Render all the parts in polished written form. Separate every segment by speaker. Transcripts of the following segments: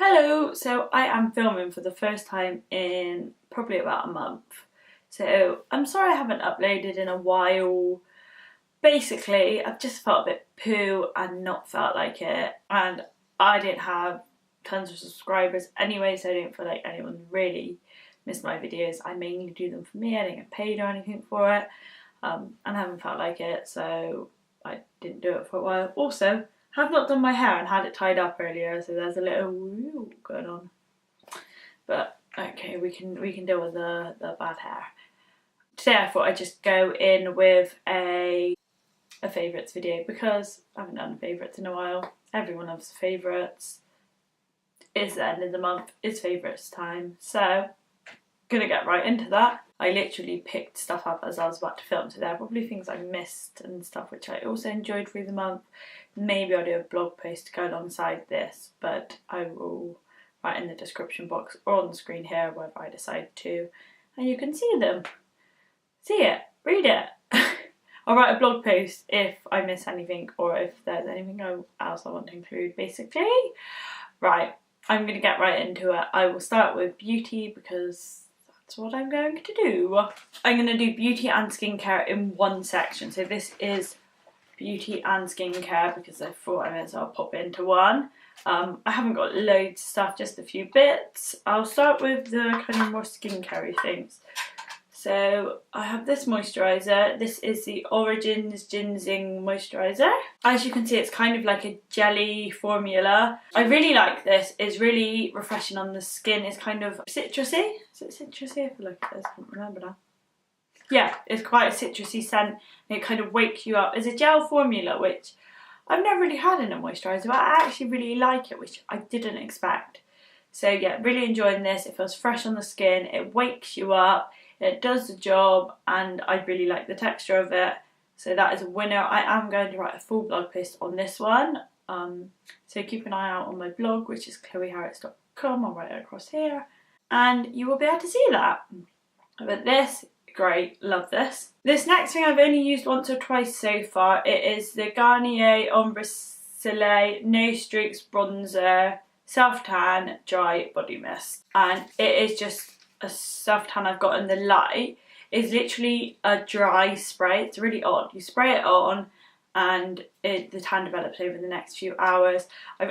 Speaker 1: Hello, so I am filming for the first time in probably about a month. So I'm sorry I haven't uploaded in a while. Basically, I've just felt a bit poo and not felt like it. And I didn't have tons of subscribers anyway, so I don't feel like anyone really missed my videos. I mainly do them for me, I don't get paid or anything for it. And I haven't felt like it, so I didn't do it for a while. Also, have not done my hair and had it tied up earlier, so there's a little woo going on. But okay, we can deal with the bad hair. Today I thought I'd just go in with a favourites video because I haven't done favourites in a while. Everyone loves favourites. It's the end of the month, it's favourites time, so gonna get right into that. I literally picked stuff up as I was about to film, so there are probably things I missed and stuff which I also enjoyed through the month. Maybe I'll do a blog post to go alongside this, but I will write in the description box or on the screen here wherever I decide to, and you can see them. See it, read it. I'll write a blog post if I miss anything or if there's anything else I want to include, basically. Right, I'm going to get right into it. I will start with beauty because that's what I'm going to do. I'm going to do beauty and skincare in one section. So this is beauty and skincare because I thought I might as well pop it into one. I haven't got loads of stuff, just a few bits. I'll start with the kind of more skincare-y things. So I have this moisturiser. This is the Origins Ginseng moisturiser. As you can see, it's kind of like a jelly formula. I really like this. It's really refreshing on the skin. It's kind of citrusy. Is it citrusy? I feel like it is. I can't remember now. Yeah, it's quite a citrusy scent. And it kind of wakes you up. It's a gel formula, which I've never really had in a moisturiser, but I actually really like it, which I didn't expect. So yeah, really enjoying this. It feels fresh on the skin. It wakes you up. It does the job, and I really like the texture of it. So that is a winner. I am going to write a full blog post on this one. So keep an eye out on my blog, which is ChloeHarriets.com. I'll write it across here. And you will be able to see that. But this, great, love this. This next thing I've only used once or twice so far. It is the Garnier Bronzer No Streaks Bronzer Self Tan Dry Body Mist. And it is just a self tan I've got in the light. Is literally a dry spray. It's really odd. You spray it on and the tan develops over the next few hours. I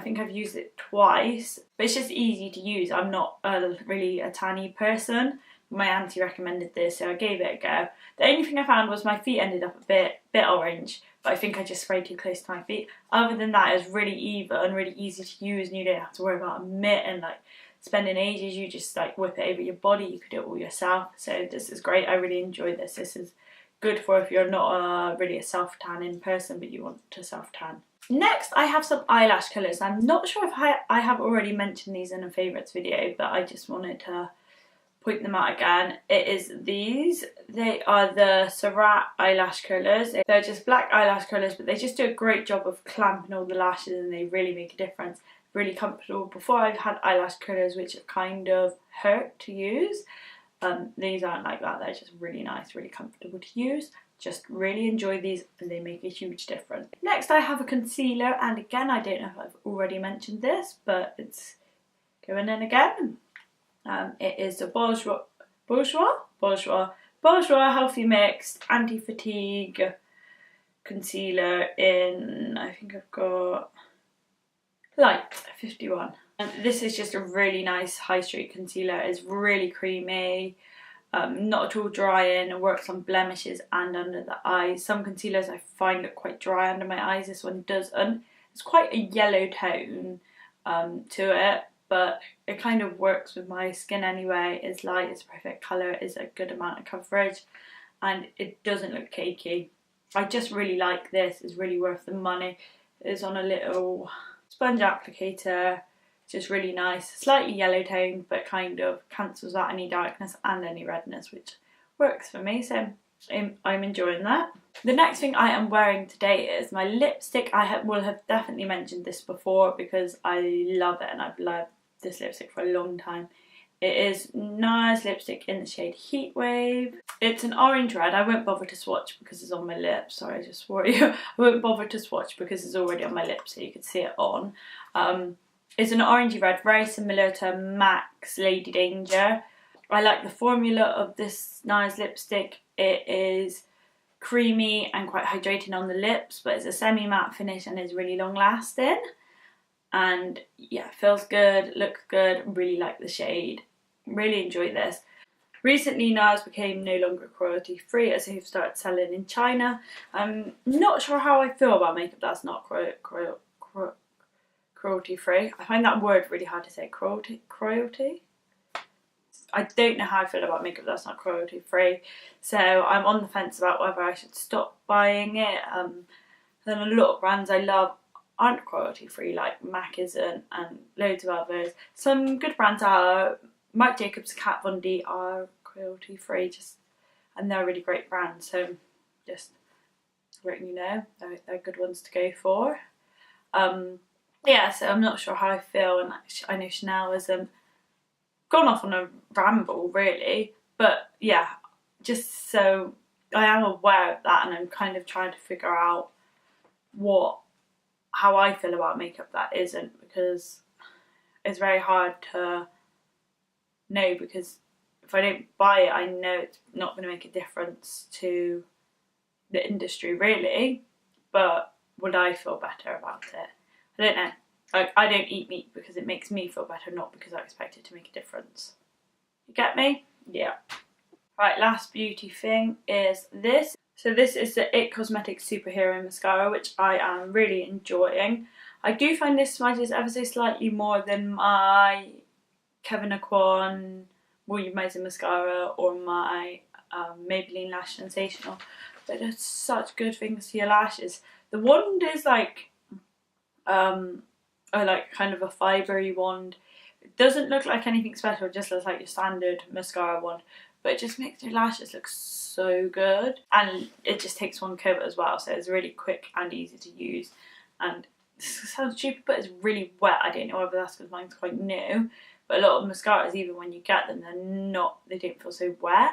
Speaker 1: think I've used it twice, but it's just easy to use. I'm not really a tanny person. My auntie recommended this, so I gave it a go. The only thing I found was my feet ended up a bit orange, but I think I just sprayed too close to my feet. Other than that, it's really even and really easy to use, and you don't have to worry about a mitt and like spending ages. You just like whip it over your body. You could do it all yourself. So this is great. I really enjoy this. This is good for if you're not really a self-tanning person but you want to self-tan. Next, I have some eyelash colours. I'm not sure if I have already mentioned these in a favourites video, but I just wanted to point them out again. It is these. They are the Surat eyelash colours. They're just black eyelash colours, but they just do a great job of clamping all the lashes and they really make a difference. Really comfortable. Before I've had eyelash colours which are kind of hurt to use. These aren't like that. They're just really nice, really comfortable to use. Just really enjoy these and they make a huge difference. Next I have a concealer, and again I don't know if I've already mentioned this, but it's going in again. It is the Bourjois Healthy Mix Anti-Fatigue Concealer in, I think I've got light 51. And this is just a really nice high street concealer. It's really creamy, not at all drying. It works on blemishes and under the eyes. Some concealers I find look quite dry under my eyes. This one doesn't. It's quite a yellow tone to it, but it kind of works with my skin anyway. It's light, it's a perfect colour, it's a good amount of coverage, and it doesn't look cakey. I just really like this. It's really worth the money. It's on a little sponge applicator, just really nice, slightly yellow toned, but kind of cancels out any darkness and any redness, which works for me, so I'm enjoying that. The next thing I am wearing today is my lipstick. I will have definitely mentioned this before because I love it and I've loved this lipstick for a long time. It is NARS lipstick in the shade Heat Wave. It's an orange red. I won't bother to swatch because it's on my lips. Sorry, I just swore you. I won't bother to swatch because it's already on my lips so you can see it on. It's an orangey red, very similar to MAC's Lady Danger. I like the formula of this NARS lipstick. It is creamy and quite hydrating on the lips, but it's a semi-matte finish and is really long lasting. And yeah, feels good, looks good, really like the shade. Really enjoy this. Recently NARS became no longer cruelty free as they've started selling in China. I'm not sure how I feel about makeup that's not cruelty free. I find that word really hard to say. Cruelty? I don't know how I feel about makeup that's not cruelty free, so I'm on the fence about whether I should stop buying it. Then a lot of brands I love aren't cruelty free, like MAC isn't, and loads of others. Some good brands are. Marc Jacobs, Kat Von D are cruelty free, and they're really great brands, so just letting you know they're good ones to go for. Yeah, so I'm not sure how I feel, and I know Chanel hasn't gone off on a ramble really, but yeah, just so I am aware of that, and I'm kind of trying to figure out how I feel about makeup that isn't, because it's very hard to know, because if I don't buy it I know it's not going to make a difference to the industry really, but would I feel better about it? I don't know. Like, I don't eat meat because it makes me feel better, not because I expect it to make a difference. You get me? Yeah. Right, last beauty thing is this. So this is the IT Cosmetics Superhero Mascara, which I am really enjoying. I do find this smudges ever so slightly more than my Kevyn Aucoin Volumizing Mascara or my Maybelline Lash Sensational. But it does such good things to your lashes. The wand is like kind of a fibery wand. It doesn't look like anything special, it just looks like your standard mascara wand, but it just makes your lashes look so good, and it just takes one coat as well, so it's really quick and easy to use. And this sounds stupid, but it's really wet. I don't know whether that's because mine's quite new, but a lot of mascaras, even when you get them, they don't feel so wet.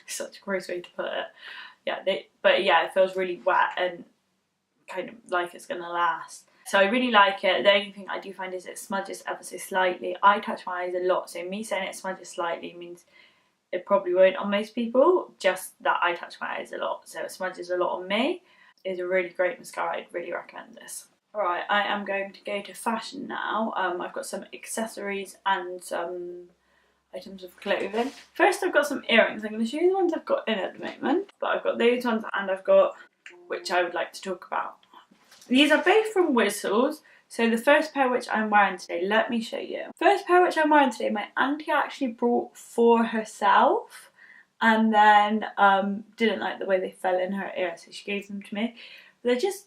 Speaker 1: Such a gross way to put it. Yeah, but yeah, it feels really wet and kind of like it's gonna last. So I really like it. The only thing I do find is it smudges ever so slightly. I touch my eyes a lot, so me saying it smudges slightly means it probably won't on most people, just that I touch my eyes a lot, so it smudges a lot on me. It's a really great mascara. I'd really recommend this. Alright, I am going to go to fashion now. I've got some accessories and some items of clothing. First I've got some earrings. I'm going to show you the ones I've got in at the moment, but I've got those ones and I've got which I would like to talk about. These are both from Whistles. So the first pair which I'm wearing today, let me show you. First pair which I'm wearing today, my auntie actually brought for herself, and then didn't like the way they fell in her ear, so she gave them to me. They're just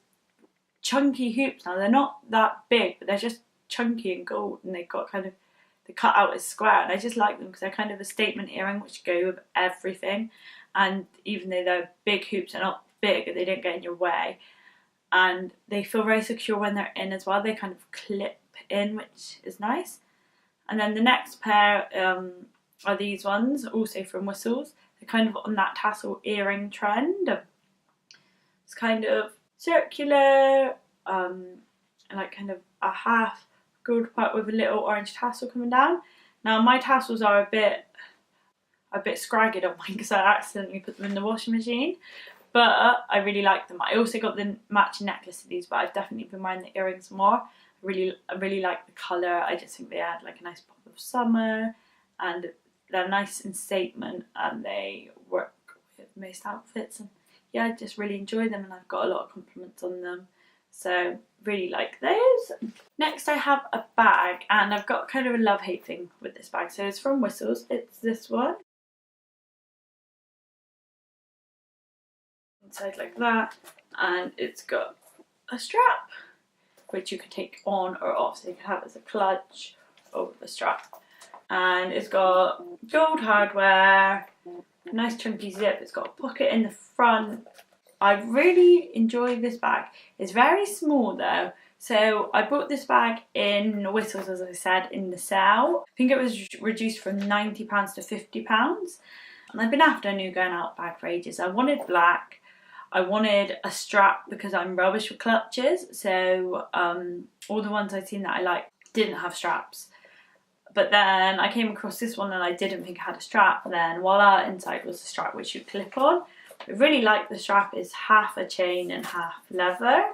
Speaker 1: chunky hoops now. They're not that big, but they're just chunky and gold, and they've got kind of, they cut out as square, and I just like them because they're kind of a statement earring which go with everything. And even though they're big hoops, they're not big, they don't get in your way. And they feel very secure when they're in as well. They kind of clip in, which is nice. And then the next pair are these ones, also from Whistles. They're kind of on that tassel earring trend. It's kind of circular, like kind of a half gold part with a little orange tassel coming down. Now my tassels are a bit scragged on mine because I accidentally put them in the washing machine. But I really like them. I also got the matching necklace to these, but I've definitely been wearing the earrings more. I really like the colour. I just think they add like a nice pop of summer, and they're nice in statement, and they work with most outfits. And yeah, I just really enjoy them, and I've got a lot of compliments on them. So really like those. Next I have a bag, and I've got kind of a love-hate thing with this bag. So it's from Whistles. It's this one. Inside like that, and it's got a strap which you can take on or off, so you can have it as a clutch over the strap. And it's got gold hardware, a nice chunky zip. It's got a pocket in the front. I really enjoy this bag. It's very small though, so I bought this bag in Whistles, as I said, in the sale. I think it was reduced from £90 to £50, and I've been after a new going out bag for ages. I wanted black. I wanted a strap because I'm rubbish with clutches, so all the ones I've seen that I like didn't have straps. But then I came across this one and I didn't think it had a strap, and then voila, inside was a strap which you clip on. I really like the strap. It's half a chain and half leather.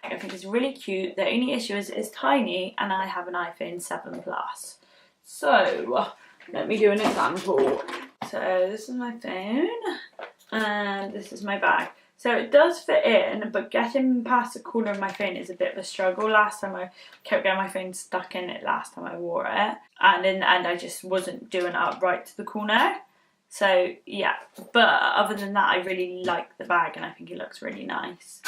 Speaker 1: I think it's really cute. The only issue is it's tiny and I have an iPhone 7 Plus. So let me do an example. So this is my phone and this is my bag. So it does fit in, but getting past the corner of my phone is a bit of a struggle. Last time I kept getting my phone stuck in it last time I wore it. And in the end I just wasn't doing it up right to the corner. So yeah, but other than that I really like the bag and I think it looks really nice.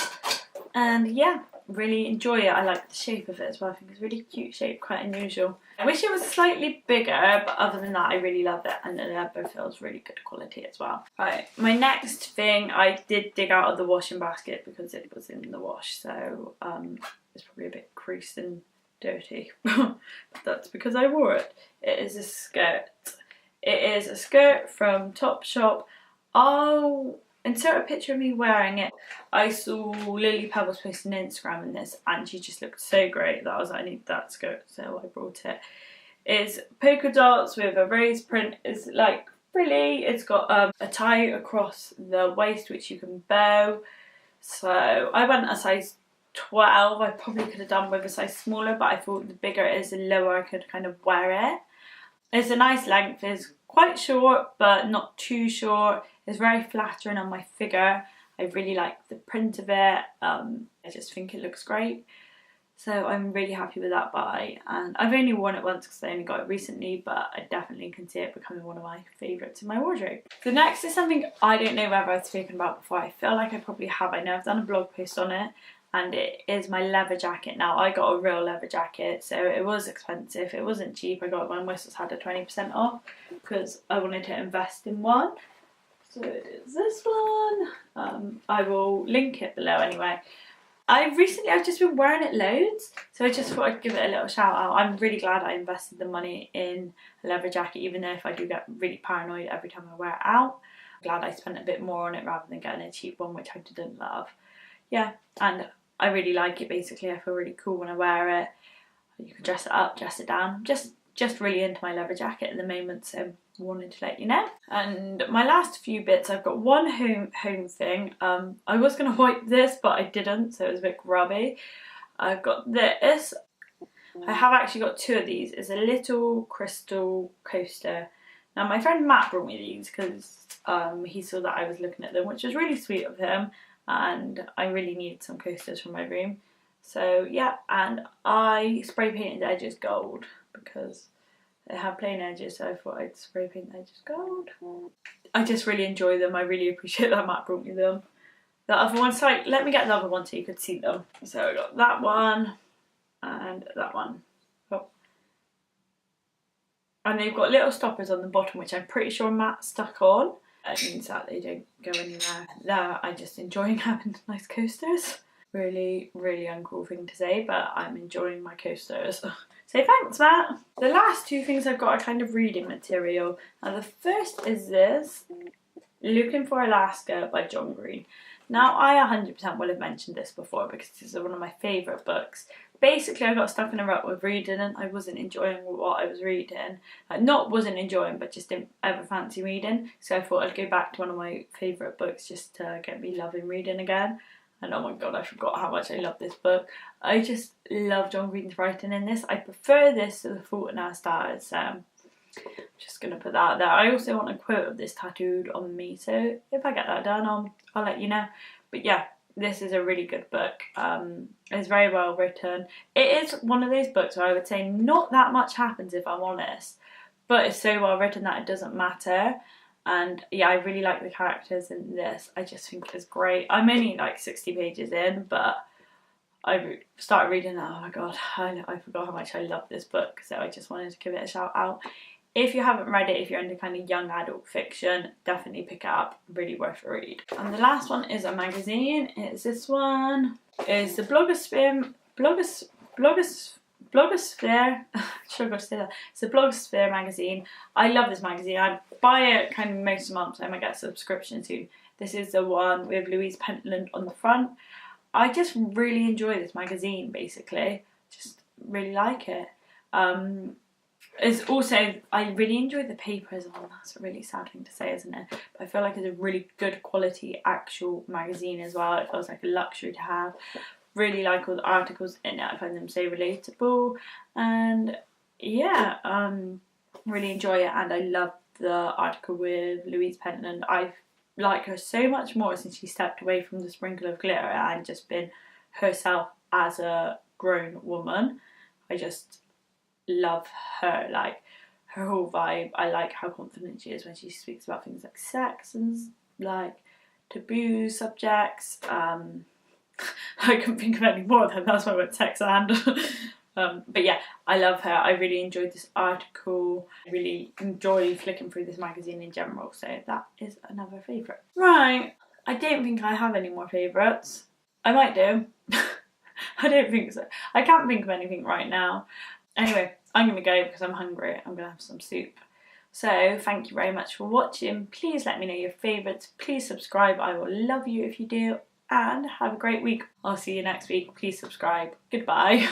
Speaker 1: And yeah, really enjoy it. I like the shape of it as well. I think it's a really cute shape, quite unusual. I wish it was slightly bigger, but other than that I really love it, and the leather feels really good quality as well. Right, my next thing I did dig out of the washing basket because it was in the wash, so it's probably a bit creased and dirty. But that's because I wore it. It is a skirt. It is a skirt from Topshop. I'll insert a picture of me wearing it. I saw Lily Pebbles posting on Instagram in this and she just looked so great that I was like, I need that skirt, so I brought it. It's polka dots with a rose print. It's like frilly. It's got a tie across the waist which you can bow. So I went a size 12. I probably could have done with a size smaller, but I thought the bigger it is, the lower I could kind of wear it. It's a nice length. It's quite short but not too short. It's very flattering on my figure. I really like the print of it. I just think it looks great. So I'm really happy with that buy. And I've only worn it once because I only got it recently, but I definitely can see it becoming one of my favourites in my wardrobe. The next is something I don't know whether I've spoken about before. I feel like I probably have. I know I've done a blog post on it. And it is my leather jacket. Now I got a real leather jacket, so it was expensive. It wasn't cheap. I got it when Whistles had a 20% off because I wanted to invest in one. So it is this one. I will link it below anyway. I've just been wearing it loads, so I just thought I'd give it a little shout out. I'm really glad I invested the money in a leather jacket, even though if I do get really paranoid every time I wear it out. I'm glad I spent a bit more on it rather than getting a cheap one, which I didn't love. Yeah, and I really like it basically. I feel really cool when I wear it. You can dress it up, dress it down. Just really into my leather jacket at the moment, so wanted to let you know. And my last few bits, I've got one home thing. I was going to wipe this but I didn't, so it was a bit grubby. I've got this. I have actually got two of these. It's a little crystal coaster. Now my friend Matt brought me these because he saw that I was looking at them, which was really sweet of him, and I really needed some coasters for my room. So yeah, and I spray painted the edges gold because they have plain edges, so I thought I'd spray paint the edges gold. I just really enjoy them. I really appreciate that Matt brought me them. The other one, sorry, let me get the other one so you could see them. So I got that one and that one. Oh. And they've got little stoppers on the bottom, which I'm pretty sure Matt stuck on. That means that they don't go anywhere. There, I'm just enjoying having nice coasters. Really, really uncool thing to say, but I'm enjoying my coasters. So thanks, Matt. The last two things I've got are kind of reading material. And the first is this, Looking for Alaska by John Green. Now, I 100% will have mentioned this before because this is one of my favourite books. Basically, I got stuck in a rut with reading and I wasn't enjoying what I was reading. Not wasn't enjoying, but just didn't ever fancy reading. So I thought I'd go back to one of my favourite books just to get me loving reading again. And oh my god, I forgot how much I love this book. I just love John Green's writing in this. I prefer this to The Fault in Our Stars. So I'm just going to put that out there. I also want a quote of this tattooed on me. So if I get that done, I'll let you know. But yeah, this is a really good book. It's very well written. It is one of those books where I would say not that much happens if I'm honest. But it's so well written that it doesn't matter. And yeah, I really like the characters in this. I just think it's great. I'm only like 60 pages in, but I started reading that. Oh my god, I forgot how much I love this book. So I just wanted to give it a shout out. If you haven't read it, if you're into kind of young adult fiction, definitely pick it up. Really worth a read. And the last one is a magazine. It's this one. It's the Blogosphere. It's a Blogosphere magazine. I love this magazine. I buy it kind of most months. I might get a subscription to. This is the one with Louise Pentland on the front. I just really enjoy this magazine, basically. Just really like it. It's also, I really enjoy the paper as well. That's a really sad thing to say, isn't it? But I feel like it's a really good quality actual magazine as well. It feels like a luxury to have. Really like all the articles in it. I find them so relatable, and yeah, really enjoy it. And I love the article with Louise Pentland. I like her so much more since she stepped away from the sprinkle of glitter and just been herself as a grown woman. I just love her, like her whole vibe. I like how confident she is when she speaks about things like sex and like taboo subjects. I couldn't think of any more then, that's why I went sex and but yeah, I love her. I really enjoyed this article. I really enjoy flicking through this magazine in general, so that is another favourite. Right, I don't think I have any more favourites. I might do. I don't think so. I can't think of anything right now. Anyway, I'm going to go because I'm hungry. I'm going to have some soup. So thank you very much for watching. Please let me know your favourites. Please subscribe. I will love you if you do. And have a great week. I'll see you next week. Please subscribe. Goodbye.